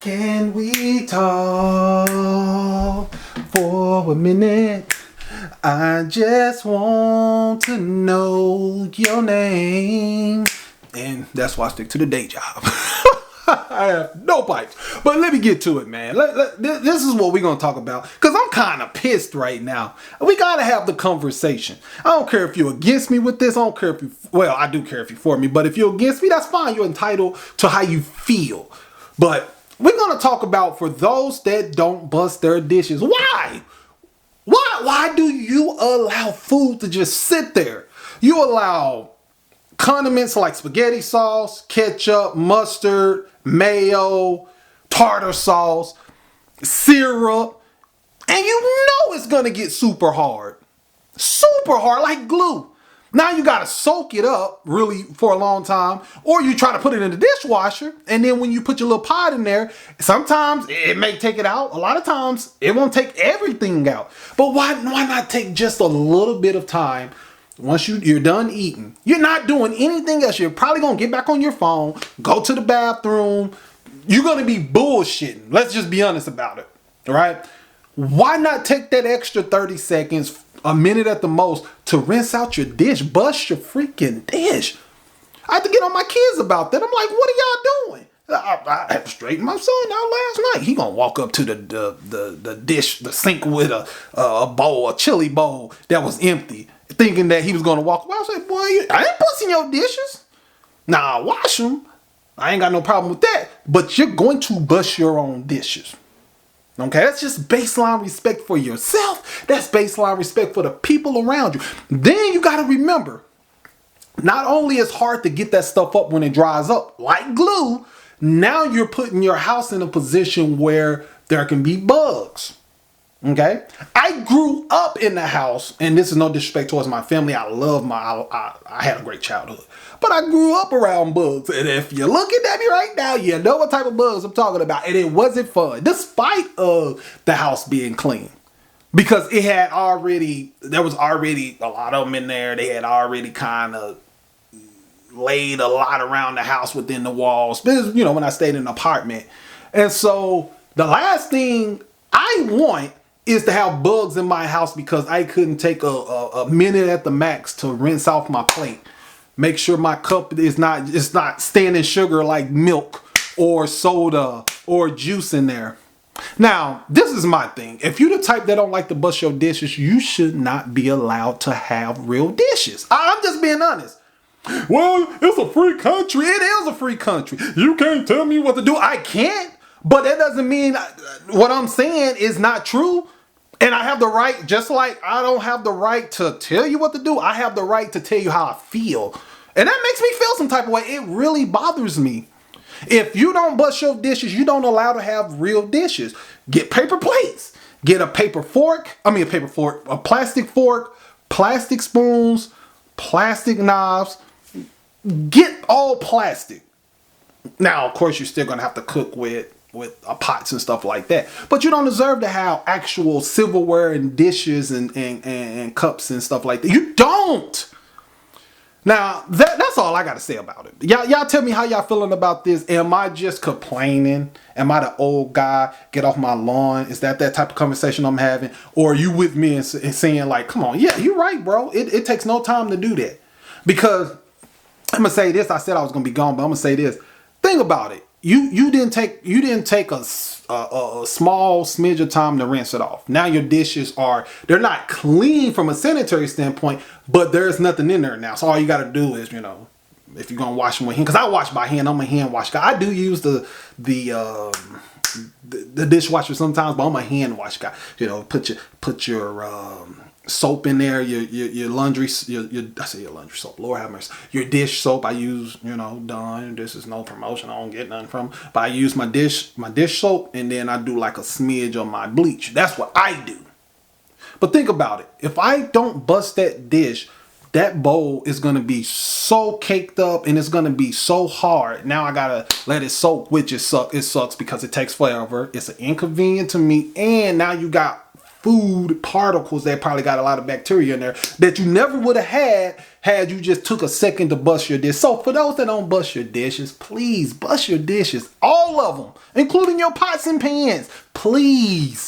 Can we talk for a minute? I just want to know your name. And that's why I stick to the day job. I have no pipes. But let me get to it, man. This is what we're going to talk about. Because I'm kind of pissed right now. We got to have the conversation. I don't care if you're against me with this. I don't care if you... Well, I do care if you're for me. But if you're against me, that's fine. You're entitled to how you feel. But we're going to talk about for those that don't bust their dishes. Why? Why do you allow food to just sit there? You allow condiments like spaghetti sauce, ketchup, mustard, mayo, tartar sauce, syrup, and you know it's gonna get super hard, like glue. Now you gotta soak it up really for a long time, or you try to put it in the dishwasher, and then when you put your little pot in there, sometimes it may take it out. A lot of times it won't take everything out. But why not take just a little bit of time? Once you're done eating, you're not doing anything else. You're probably gonna get back on your phone, go to the bathroom. You're gonna be bullshitting. Let's just be honest about it. All right? Why not take that extra 30 seconds, a minute at the most, to rinse out your dish, bust your freaking dish? I had to get on my kids about that. I'm like, what are y'all doing? I had to straighten my son out last night. He gonna walk up to the dish, the sink with a bowl, a chili bowl that was empty, thinking that he was gonna walk away. I said, boy, I ain't busting your dishes. Nah, wash them. I ain't got no problem with that. But you're going to bust your own dishes. Okay, that's just baseline respect for yourself. That's baseline respect for the people around you. Then you got to remember, not only is it hard to get that stuff up when it dries up like glue, now you're putting your house in a position where there can be bugs. Okay, I grew up in the house, and this is no disrespect towards my family. I love I had a great childhood, but I grew up around bugs. And if you're looking at me right now, you know what type of bugs I'm talking about. And it wasn't fun, despite of the house being clean, because there was already a lot of them in there. They had already kind of laid a lot around the house within the walls. This, when I stayed in an apartment, and so the last thing I want is to have bugs in my house because I couldn't take a minute at the max to rinse off my plate. Make sure my cup is not standing sugar like milk or soda or juice in there. Now, this is my thing. If you're the type that don't like to bust your dishes, you should not be allowed to have real dishes. I'm just being honest. Well, it's a free country. It is a free country. You can't tell me what to do. I can't. But that doesn't mean what I'm saying is not true. And I have the right, just like I don't have the right to tell you what to do, I have the right to tell you how I feel. And that makes me feel some type of way. It really bothers me. If you don't bust your dishes, you don't allow to have real dishes. Get paper plates. Get a plastic fork, plastic spoons, plastic knives. Get all plastic. Now, of course, you're still going to have to cook with pots and stuff like that. But you don't deserve to have actual silverware and dishes and cups and stuff like that. You don't. Now, that's all I got to say about it. Y'all tell me how y'all feeling about this. Am I just complaining? Am I the old guy? Get off my lawn? Is that type of conversation I'm having? Or are you with me and saying like, come on, yeah, you're right, bro. It takes no time to do that. Because I'm going to say this. I said I was going to be gone, but I'm going to say this. Think about it. You didn't take a small smidge of time to rinse it off. Now your dishes they're not clean from a sanitary standpoint, but there's nothing in there now. So all you got to do is, if you're gonna wash them with hand, because I wash by hand. I'm a hand wash guy. I do use the dishwasher sometimes, but I'm a hand wash guy. Put your soap in there, your laundry, I say your laundry soap, Lord have mercy. Your dish soap I use, Dawn. This is no promotion, I don't get nothing from. But I use my dish soap, and then I do like a smidge on my bleach. That's what I do. But think about it. If I don't bust that dish, that bowl is going to be so caked up and it's going to be so hard. Now I got to let it soak, which it sucks because it takes forever. It's an inconvenience to me. And now you got food particles that probably got a lot of bacteria in there that you never would have had you just took a second to bust your dish. So for those that don't bust your dishes, please bust your dishes, all of them, including your pots and pans, please.